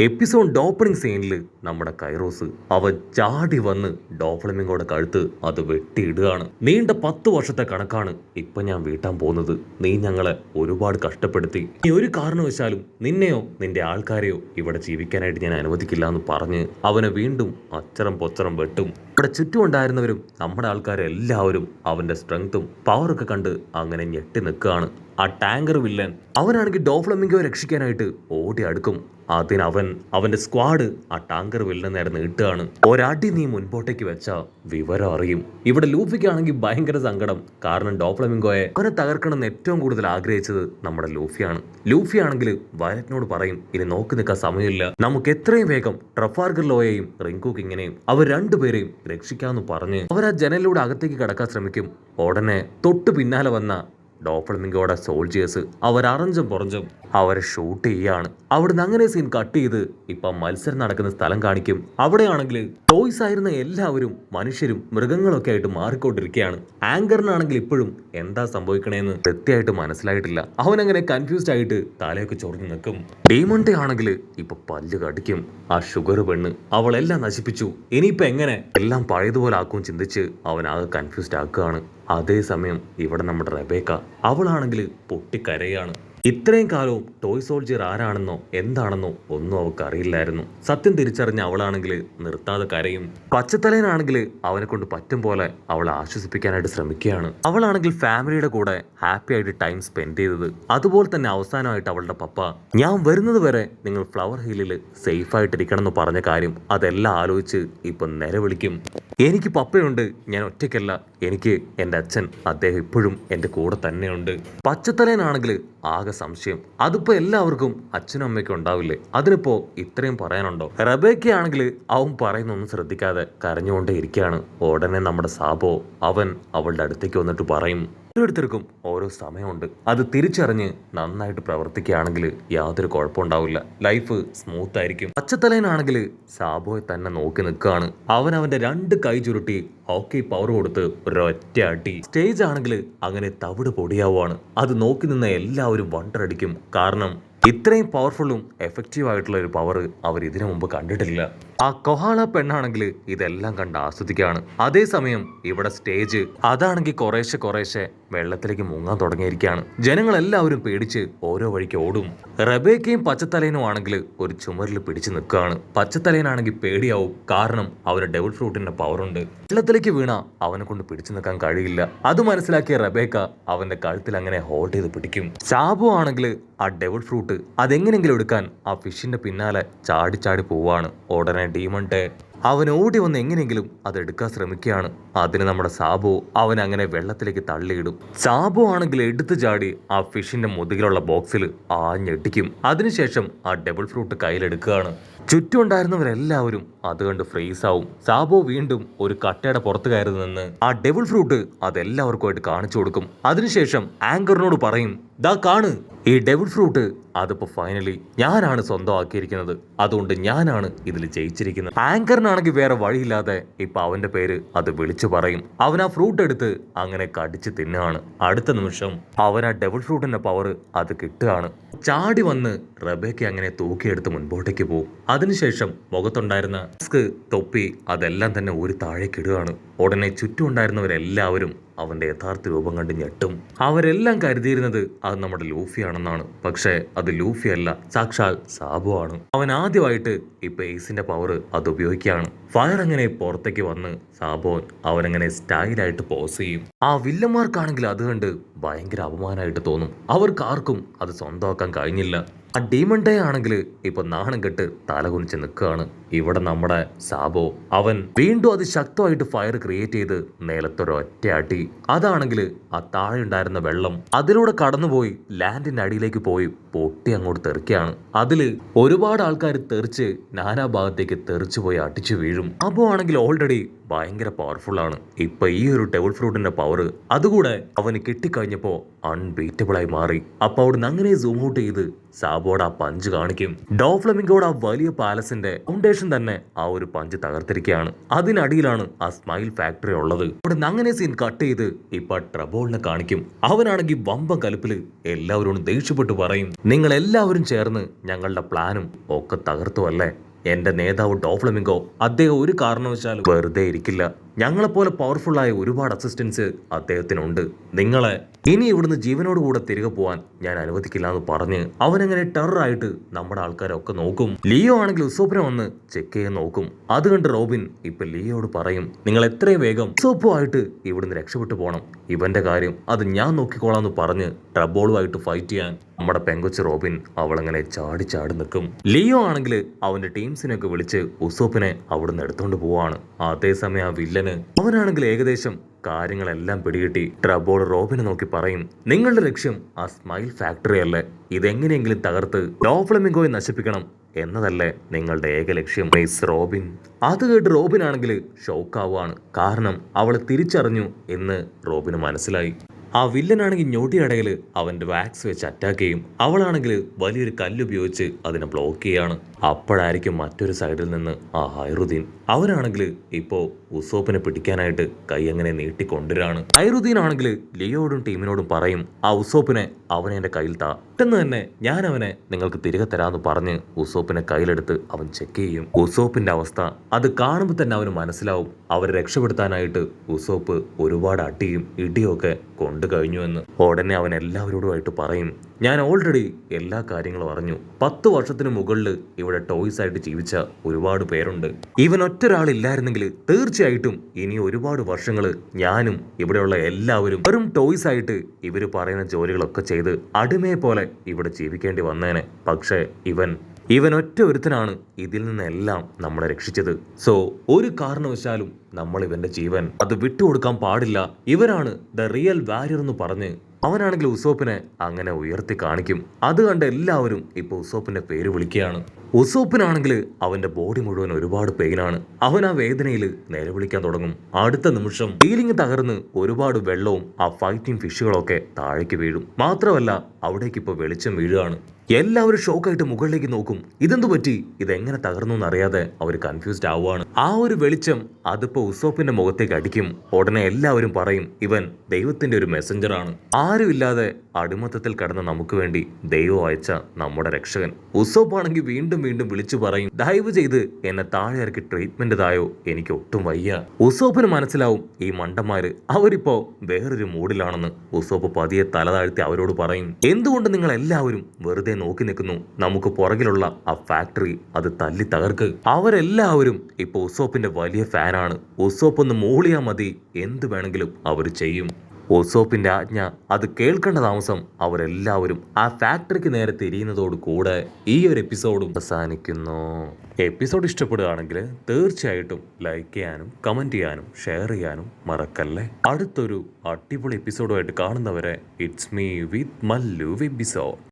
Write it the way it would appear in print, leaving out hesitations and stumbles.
Episode opening സീനിൽ നമ്മുടെ kairos അവൻ ചാടി വന്ന് ഡോഫ്ലമിംഗോടെ കഴുത്ത് അത് വെട്ടിയിടുകയാണ്. നീണ്ട 10 വർഷത്തെ കണക്കാണ് ഇപ്പൊ ഞാൻ വീട്ടാൻ പോകുന്നത്. നീ ഞങ്ങളെ ഒരുപാട് കഷ്ടപ്പെടുത്തി. നീ ഒരു കാരണവശാലും നിന്നെയോ നിന്റെ ആൾക്കാരെയോ ഇവിടെ ജീവിക്കാനായിട്ട് ഞാൻ അനുവദിക്കില്ല എന്ന് പറഞ്ഞ് അവനെ വീണ്ടും അച്ചറം പൊച്ചറം വെട്ടും. ഇവിടെ ചുറ്റും ഉണ്ടായിരുന്നവരും നമ്മുടെ ആൾക്കാരെല്ലാവരും അവന്റെ സ്ട്രെങ്തും പവറൊക്കെ കണ്ട് അങ്ങനെ ഞെട്ടി നിൽക്കുകയാണ്. ആ ടാങ്കർ വില്ലൻ അവനാണെങ്കിൽ ഡോഫ്ലമിംഗോയെ രക്ഷിക്കാനായിട്ട് ഓടി അടുക്കും. അതിനവൻ അവന്റെ സ്ക്വാഡ് ആ ടാങ്കർ വില്ലൻ നേരെ നീട്ടുകയാണ്. ഒരടി നീ മുൻപോട്ടേക്ക് വെച്ച വിവരം അറിയും. ഇവിടെ ലൂഫിക്കാണെങ്കിൽ ഭയങ്കര സങ്കടം. കാരണം ഡോഫ്ലമിംഗോയെ അവനെ തകർക്കണമെന്ന് ഏറ്റവും കൂടുതൽ ആഗ്രഹിച്ചത് നമ്മുടെ ലൂഫിയാണ്. ലൂഫി ആണെങ്കിൽ വയലറ്റിനോട് പറയും, ഇനി നോക്കി നിൽക്കാൻ സമയമില്ല, നമുക്ക് എത്രയും വേഗം ട്രഫാൽഗർ ലോയെയും റിങ്കു കിങ്ങിനെയും അവർ രണ്ടുപേരെയും രക്ഷിക്കാമെന്ന് പറഞ്ഞ് അവർ ആ ജനലിലൂടെ അകത്തേക്ക് കടക്കാൻ ശ്രമിക്കും. ഉടനെ തൊട്ടു പിന്നാലെ വന്ന ഡോഫ്ലമിംഗോയുടെ സോൾജിയേഴ്സ് അവരറഞ്ചും പുറഞ്ചും അവരെ ഷൂട്ട് ചെയ്യാണ്. അവിടുന്ന് അങ്ങനെ സീൻ കട്ട് ചെയ്ത് ഇപ്പം മത്സരം നടക്കുന്ന സ്ഥലം കാണിക്കും. അവിടെയാണെങ്കിൽ ടോയ്സ് ആയിരുന്ന എല്ലാവരും മനുഷ്യരും മൃഗങ്ങളൊക്കെ ആയിട്ട് മാറിക്കൊണ്ടിരിക്കുകയാണ്. ആങ്കറിനാണെങ്കിൽ ഇപ്പോഴും എന്താ സംഭവിക്കണേന്ന് കൃത്യമായിട്ട് മനസ്സിലായിട്ടില്ല. അവനങ്ങനെ കൺഫ്യൂസ്ഡ് ആയിട്ട് തലയൊക്കെ ചൊറിഞ്ഞു നിൽക്കും. ഡീമണ്ടെ ആണെങ്കിൽ ഇപ്പൊ പല്ല് കടിക്കും. ആ ഷുഗർ പെണ്ണ് അവളെല്ലാം നശിപ്പിച്ചു, ഇനിയിപ്പോ എങ്ങനെ എല്ലാം പഴയതുപോലെ ആക്കും ചിന്തിച്ച് അവനാകെ കൺഫ്യൂസ്ഡ് ആക്കുകയാണ്. അതേസമയം ഇവിടെ നമ്മുടെ റെബേക്ക അവളാണെങ്കിൽ പൊട്ടിക്കരയാണ്. ഇത്രയും കാലവും ടോയ് സോൾജിയർ ആരാണെന്നോ എന്താണെന്നോ ഒന്നും അവൾക്ക് അറിയില്ലായിരുന്നു. സത്യം തിരിച്ചറിഞ്ഞ അവളാണെങ്കിൽ നിർത്താതെ കരയും. പച്ചത്തലേനാണെങ്കിൽ അവനെ കൊണ്ട് പറ്റും പോലെ അവളെ ആശ്വസിപ്പിക്കാനായിട്ട് ശ്രമിക്കുകയാണ്. അവളാണെങ്കിൽ ഫാമിലിയുടെ കൂടെ ഹാപ്പി ആയിട്ട് ടൈം സ്പെൻഡ് ചെയ്തത്. അതുപോലെ തന്നെ അവസാനമായിട്ട് അവളുടെ പപ്പ ഞാൻ വരുന്നത് വരെ നിങ്ങൾ ഫ്ലവർ ഹില്ലിൽ സേഫ് ആയിട്ടിരിക്കണം എന്ന് പറഞ്ഞ കാര്യം അതെല്ലാം ആലോചിച്ച് ഇപ്പൊ നിലവിളിക്കും. എനിക്ക് പപ്പയുണ്ട്, ഞാൻ ഒറ്റയ്ക്കല്ല, എനിക്ക് എൻ്റെ അച്ഛൻ, അദ്ദേഹം ഇപ്പോഴും എൻ്റെ കൂടെ തന്നെയുണ്ട്. പച്ചത്തലേനാണെങ്കിൽ ആകെ സംശയം. അതിപ്പോ എല്ലാവർക്കും അച്ഛനും അമ്മയ്ക്കും ഉണ്ടാവില്ലേ, അതിനിപ്പോ ഇത്രയും പറയാനുണ്ടോ? റബേക്കയാണെങ്കിൽ അവൻ പറയുന്നൊന്നും ശ്രദ്ധിക്കാതെ കരഞ്ഞുകൊണ്ടേ ഇരിക്കുകയാണ്. ഉടനെ നമ്മുടെ സാബോ അവൻ അവളുടെ അടുത്തേക്ക് വന്നിട്ട് പറയും, ഓരോരുത്തർക്കും ഓരോ സമയമുണ്ട്, അത് തിരിച്ചറിഞ്ഞ് നന്നായിട്ട് പ്രവർത്തിക്കുകയാണെങ്കിൽ യാതൊരു കുഴപ്പമുണ്ടാവില്ല, ലൈഫ് സ്മൂത്ത് ആയിരിക്കും. പച്ചത്തലേനാണെങ്കിൽ സാബോയെ തന്നെ നോക്കി നിൽക്കുകയാണ്. അവൻ അവന്റെ 2 കൈ ചുരുട്ടി ഹോക്കി പവർ കൊടുത്ത് ഒരൊറ്റ അടി. സ്റ്റേജ് ആണെങ്കിൽ അങ്ങനെ തവിട് പൊടിയാവുകയാണ്. അത് നോക്കി നിന്ന എല്ലാവരും വണ്ടറടിക്കും. കാരണം ഇത്രയും പവർഫുള്ളും എഫക്റ്റീവ് ആയിട്ടുള്ള ഒരു പവർ അവർ ഇതിനു മുമ്പ് കണ്ടിട്ടില്ല. ആ കൊഹാള പെണ്ണാണെങ്കിൽ ഇതെല്ലാം കണ്ട് ആസ്വദിക്കുകയാണ്. അതേസമയം ഇവിടെ സ്റ്റേജ് അതാണെങ്കിൽ കുറേശ്ശെ വെള്ളത്തിലേക്ക് മുങ്ങാൻ തുടങ്ങിയിരിക്കുകയാണ്. ജനങ്ങളെല്ലാവരും പേടിച്ച് ഓരോ വഴിക്ക് ഓടും. റബേക്കയും പച്ചത്തലേനും ആണെങ്കിൽ ഒരു ചുമരിൽ പിടിച്ചു നിൽക്കുകയാണ്. പച്ചത്തലേനാണെങ്കിൽ പേടിയാവും. കാരണം അവന് ഡെവിൾ ഫ്രൂട്ടിന്റെ പവറുണ്ട്. വെള്ളത്തിലേക്ക് വീണ അവനെ കൊണ്ട് പിടിച്ചു നിൽക്കാൻ കഴിയില്ല. അത് മനസ്സിലാക്കിയ റബേക്ക അവന്റെ കഴുത്തിൽ അങ്ങനെ ഹോൾഡ് ചെയ്ത് പിടിക്കും. സാബു ആണെങ്കിൽ ആ ഡെവിൾ ഫ്രൂട്ട് അതെങ്ങനെങ്കിലും എടുക്കാൻ ആ ഫിഷിന്റെ പിന്നാലെ ചാടി പോവാണ്. ഉടനെ ഡീമണ്ടെ അവൻ ഓടി വന്ന് എങ്ങനെയെങ്കിലും അത് എടുക്കാൻ ശ്രമിക്കുകയാണ്. അതിന് നമ്മുടെ സാബു അവൻ അങ്ങനെ വെള്ളത്തിലേക്ക് തള്ളിയിടും. സാബു ആണെങ്കിൽ എടുത്തു ചാടി ആ ഫിഷിന്റെ മുതുകിലുള്ള ബോക്സിൽ ആഞ്ഞെട്ടിക്കും. അതിനുശേഷം ആ ഡബിൾ ഫ്രൂട്ട് കയ്യിലെടുക്കുകയാണ്. ചുറ്റും ഉണ്ടായിരുന്നവരെല്ലാവരും അത് കണ്ട് ഫ്രീസ് ആവും. സാബോ വീണ്ടും ഒരു കട്ടയുടെ പുറത്ത് കയറി നിന്ന് ആ ഡെവിൾ ഫ്രൂട്ട് അതെല്ലാവർക്കുമായിട്ട് കാണിച്ചു കൊടുക്കും. അതിനുശേഷം ആങ്കറിനോട് പറയും, ദാ കാണ്, ഈ ഡെവിൾ ഫ്രൂട്ട് അതിപ്പോ ഫൈനലി ഞാനാണ് സ്വന്തമാക്കിയിരിക്കുന്നത്, അതുകൊണ്ട് ഞാനാണ് ഇതിൽ ജയിച്ചിരിക്കുന്നത്. ആങ്കറിനാണെങ്കിൽ വേറെ വഴിയില്ലാതെ ഇപ്പൊ അവന്റെ പേര് അത് വിളിച്ചു പറയും. അവൻ ആ ഫ്രൂട്ട് എടുത്ത് അങ്ങനെ കടിച്ച് തിന്നുകയാണ്. അടുത്ത നിമിഷം അവൻ ആ ഡെവിൾ ഫ്രൂട്ടിന്റെ പവർ അത് കിട്ടുകയാണ്. ചാടി വന്ന് റബേക്ക അങ്ങനെ തൂക്കിയെടുത്ത് മുൻപോട്ടേക്ക് പോകും. അതിനുശേഷം മുഖത്തുണ്ടായിരുന്ന മാസ്ക്, തൊപ്പി അതെല്ലാം തന്നെ ഒരു താഴേക്ക് ഇടുകയാണ്. ഉടനെ ചുറ്റും ഉണ്ടായിരുന്നവരെല്ലാവരും അവന്റെ യഥാർത്ഥ രൂപം കണ്ട് ഞെട്ടും. അവരെല്ലാം കരുതിയിരുന്നത് അത് നമ്മുടെ ലൂഫിയാണെന്നാണ്. പക്ഷെ അത് ലൂഫി അല്ല, സാക്ഷാൽ സാബു ആണ്. അവൻ ആദ്യമായിട്ട് ഇപ്പൊ എയ്സിന്റെ പവർ അത് ഉപയോഗിക്കുകയാണ്. ഫയർ അങ്ങനെ പുറത്തേക്ക് വന്ന് സാബോൻ അവനങ്ങനെ സ്റ്റൈലായിട്ട് പോസ് ചെയ്യും. ആ വില്ലന്മാർക്കാണെങ്കിൽ അത് കണ്ട് ഭയങ്കര അപമാനമായിട്ട് തോന്നും. അവർക്കാർക്കും അത് സ്വന്തമാക്കാൻ കഴിഞ്ഞില്ല. ആ ഡീമണ്ടെ ആണെങ്കിൽ ഇപ്പൊ നാണം കെട്ട് തലകുനിച്ച് നിൽക്കുകയാണ്. ഇവിടെ നമ്മുടെ സാബോ അവൻ വീണ്ടും അതിശക്തമായിട്ട് ഫയർ ക്രിയേറ്റ് ചെയ്ത് നിലത്തൊരൊറ്റ അടി. അതാണെങ്കിൽ ആ താഴെ ഉണ്ടായിരുന്ന വെള്ളം അതിലൂടെ കടന്നുപോയി ലാൻഡിന്റെ അടിയിലേക്ക് പോയി പൊട്ടി അങ്ങോട്ട് തെറിക്കുകയാണ്. അതില് ഒരുപാട് ആൾക്കാർ തെറിച്ച് നാനാഭാഗത്തേക്ക് തെറിച്ചു പോയി അടിച്ചു വീഴും. സാബോ ആണെങ്കിൽ ഓൾറെഡി ഭയങ്കര പവർഫുൾ ആണ്. ഇപ്പൊ ഈ ഒരു ഡെവിൾ ഫ്രൂട്ടിന്റെ പവർ അതുകൂടെ അവന് കിട്ടിക്കഴിഞ്ഞപ്പോ അൺബീറ്റബിൾ ആയി മാറി. അപ്പൊ അവിടുന്ന് അങ്ങനെ സൂം ഔട്ട് ചെയ്ത് സാബോട് ആ പഞ്ച് കാണിക്കും. ഡോഫ്ലമിംഗോട് ആ വലിയ പാലസിന്റെ ഫൗണ്ടേഷൻ തന്നെ ആ ഒരു പഞ്ച് തകർത്തിരിക്കുകയാണ്. അതിനടിയിലാണ് ആ സ്മൈൽ ഫാക്ടറി ഉള്ളത്. അവിടുന്ന് അങ്ങനെ സീൻ കട്ട് ചെയ്ത് ഇപ്പൊ ട്രബോളിനെ കാണിക്കും. അവനാണെങ്കിൽ വമ്പം കലിപ്പില് എല്ലാവരോടും ദേഷ്യപ്പെട്ട് പറയും, നിങ്ങൾ എല്ലാവരും ചേർന്ന് ഞങ്ങളുടെ പ്ലാനും ഒക്കെ തകർത്തു അല്ലേ? എന്റെ നേതാവ് ഡോഫ്ലമിംഗോ അദ്ദേഹം ഒരു കാരണവശാലും വെറുതെ ഇരിക്കില്ല. ഞങ്ങളെപ്പോലെ പവർഫുള്ളായ ഒരുപാട് അസിസ്റ്റൻസ് അദ്ദേഹത്തിനുണ്ട്. നിങ്ങളെ ഇനി ഇവിടുന്ന് ജീവനോടുകൂടെ തിരികെ പോവാൻ ഞാൻ അനുവദിക്കില്ല എന്ന് പറഞ്ഞ് അവനങ്ങനെ ടെററായിട്ട് നമ്മുടെ ആൾക്കാരൊക്കെ നോക്കും. ലിയോ ആണെങ്കിൽ ഉസോപ്പിനെ വന്ന് ചെക്ക് ചെയ്യാൻ നോക്കും. അത് കണ്ട് റോബിൻ ഇപ്പൊ ലിയോയോട് പറയും, നിങ്ങൾ എത്രയും വേഗം ഉസോപ്പുമായിട്ട് ഇവിടുന്ന് രക്ഷപ്പെട്ടു പോകണം. ഇവന്റെ കാര്യം അത് ഞാൻ നോക്കിക്കോളാം എന്ന് പറഞ്ഞ് ട്രബോളുമായിട്ട് ഫൈറ്റ് ചെയ്യാൻ നമ്മുടെ പെങ്കൊച്ച് റോബിൻ അവളങ്ങനെ ചാടി ചാടി നിൽക്കും. ലിയോ ആണെങ്കിൽ അവന്റെ ടീംസിനൊക്കെ വിളിച്ച് ഉസോപ്പിനെ അവിടുന്ന് എടുത്തോണ്ട് പോവാണ്. അതേസമയം ആ വില്ലന് അവനാണെങ്കിൽ ഏകദേശം കാര്യങ്ങളെല്ലാം പിടികിട്ടി. ട്രബോൾ റോബിനെ നോക്കി പറയും, നിങ്ങളുടെ ലക്ഷ്യം ആ സ്മൈൽ ഫാക്ടറി അല്ലേ? ഇതെങ്ങനെയെങ്കിലും തകർത്ത് ഡോഫ്ലമിംഗോയെ നശിപ്പിക്കണം എന്നതല്ലേ നിങ്ങളുടെ ഏക ലക്ഷ്യം മിസ് റോബിൻ? അത് കേട്ട് റോബിൻ ആണെങ്കിൽ ഷോക്കാവാണ്. കാരണം അവളെ തിരിച്ചറിഞ്ഞു എന്ന് റോബിന് മനസ്സിലായി. ആ വില്ലനാണെങ്കിൽ ഞൊടിയടയിൽ അവന്റെ വാക്സ് വെച്ച് അറ്റാക്ക് ചെയ്യും. അവളാണെങ്കിൽ വലിയൊരു കല്ലുപയോഗിച്ച് അതിനെ ബ്ലോക്ക് ചെയ്യാണ്. അപ്പോഴായിരിക്കും മറ്റൊരു സൈഡിൽ നിന്ന് ആ ഹൈറുദ്ദീൻ. അവനാണെങ്കിൽ ഇപ്പോ ഉസോപ്പിനെ പിടിക്കാനായിട്ട് കൈ അങ്ങനെ നീട്ടിക്കൊണ്ടുവരാണ്. ഹൈറുദ്ദീൻ ആണെങ്കിൽ ലിയോയോടും ടീമിനോടും പറയും, ആ ഉസോപ്പിനെ അവനെ എന്റെ കയ്യിൽ താ, പെട്ടെന്ന് തന്നെ ഞാൻ അവനെ നിങ്ങൾക്ക് തിരികെ തരാന്ന് പറഞ്ഞ് ഉസോപ്പിനെ കയ്യിലെടുത്ത് അവൻ ചെക്ക് ചെയ്യും. ഉസോപ്പിന്റെ അവസ്ഥ അത് കാണുമ്പോൾ തന്നെ അവന് മനസ്സിലാവും. അവരെ രക്ഷപ്പെടുത്താനായിട്ട് ഉസോപ്പ് ഒരുപാട് അടിയും ഇടിയും ഒക്കെ കൊണ്ടു കഴിഞ്ഞു എന്ന്. ഉടനെ അവൻ എല്ലാവരോടുമായിട്ട് പറയും, ഞാൻ ഓൾറെഡി എല്ലാ കാര്യങ്ങളും അറിഞ്ഞു. 10 വർഷത്തിന് മുകളിൽ ഇവിടെ ടോയ്സ് ആയിട്ട് ജീവിച്ച ഒരുപാട് പേരുണ്ട്. ഇവൻ ഒറ്റൊരാളില്ലായിരുന്നെങ്കിൽ തീർച്ചയായിട്ടും ഇനി ഒരുപാട് വർഷങ്ങൾ ഞാനും ഇവിടെയുള്ള എല്ലാവരും വെറും ടോയ്സ് ആയിട്ട് ഇവര് പറയുന്ന ജോലികളൊക്കെ ചെയ്ത് അടിമയെ പോലെ ഇവിടെ ജീവിക്കേണ്ടി വന്നേനെ. പക്ഷേ ഇവൻ ഒറ്റ ഒരുത്തനാണ് ഇതിൽ നിന്നെല്ലാം നമ്മളെ രക്ഷിച്ചത്. സോ ഒരു കാരണവശാലും നമ്മൾ ഇവന്റെ ജീവൻ അത് വിട്ടുകൊടുക്കാൻ പാടില്ല. ഇവരാണ് ദ റിയൽ വാരിയർ എന്ന് പറഞ്ഞ് അവനാണെങ്കിൽ ഉസോപ്പിനെ അങ്ങനെ ഉയർത്തി കാണിക്കും. അത് കണ്ട് എല്ലാവരും ഇപ്പൊ ഉസോപ്പിന്റെ പേര് വിളിക്കുകയാണ്. ഉസോപ്പിനാണെങ്കിൽ അവന്റെ ബോഡി മുഴുവൻ ഒരുപാട് പെയിനാണ്. അവൻ ആ വേദനയിൽ നിലവിളിക്കാൻ തുടങ്ങും. അടുത്ത നിമിഷം സീലിംഗ് തകർന്ന് ഒരുപാട് വെള്ളവും ആ ഫൈറ്റിംഗ് ഫിഷുകളൊക്കെ താഴേക്ക് വീഴും. മാത്രമല്ല അവിടേക്ക് ഇപ്പൊ വെളിച്ചം വീഴുകയാണ്. എല്ലാവരും ഷോക്കായിട്ട് മുകളിലേക്ക് നോക്കും. ഇതെന്തു പറ്റി, ഇതെങ്ങനെ തകർന്നു എന്നറിയാതെ അവർ കൺഫ്യൂസ്ഡ് ആവുകയാണ്. ആ ഒരു വെളിച്ചം അതിപ്പോ ഉസോപ്പിന്റെ മുഖത്തേക്ക് അടിക്കും. ഉടനെ എല്ലാവരും പറയും, ഇവൻ ദൈവത്തിന്റെ ഒരു മെസ്സഞ്ചർ ആണ്. ആരുമില്ലാതെ അടിമത്തത്തിൽ കടന്ന നമുക്ക് വേണ്ടി ദൈവം അയച്ച നമ്മുടെ രക്ഷകൻ. ഉസോപ്പ് ആണെങ്കിൽ വീണ്ടും വിളിച്ചു പറയും, ദയവ് ചെയ്ത് എന്നെ താഴെ ഇറക്കി ട്രീറ്റ്മെന്റ് തായോ, എനിക്ക് ഒട്ടും വയ്യ. ഉസോപ്പിന് മനസ്സിലാവും ഈ മണ്ടന്മാര് അവരിപ്പോ വേറൊരു മൂഡിലാണെന്ന്. ഉസോപ്പ് പതിയെ തല താഴ്ത്തി അവരോട് പറയും, എന്തുകൊണ്ട് നിങ്ങൾ എല്ലാവരും വെറുതെ നോക്കി നിൽക്കുന്നു? നമുക്ക് പുറകിലുള്ള ആ ഫാക്ടറി അത് തല്ലി തകർക്ക്. അവരെല്ലാവരും ഇപ്പൊ ഉസോപ്പിന്റെ വലിയ ഫാനാണ്. ഉസോപ്പ് ഒന്ന് മൂളിയാ മതി, എന്ത് വേണമെങ്കിലും അവർ ചെയ്യും. ഉസോപ്പിന്റെ ആജ്ഞ അത് കേൾക്കേണ്ട താമസം അവരെല്ലാവരും ആ ഫാക്ടറിക്ക് നേരെ തിരിയുന്നതോട് കൂടെ ഈ ഒരു എപ്പിസോഡും അവസാനിക്കുന്നു. എപ്പിസോഡ് ഇഷ്ടപ്പെടുകയാണെങ്കിൽ തീർച്ചയായിട്ടും ലൈക്ക് ചെയ്യാനും കമന്റ് ചെയ്യാനും ഷെയർ ചെയ്യാനും മറക്കല്ലേ. അടുത്തൊരു അടിപൊളി എപ്പിസോഡുമായിട്ട് കാണുന്നവരെ it's me with Mallu episode.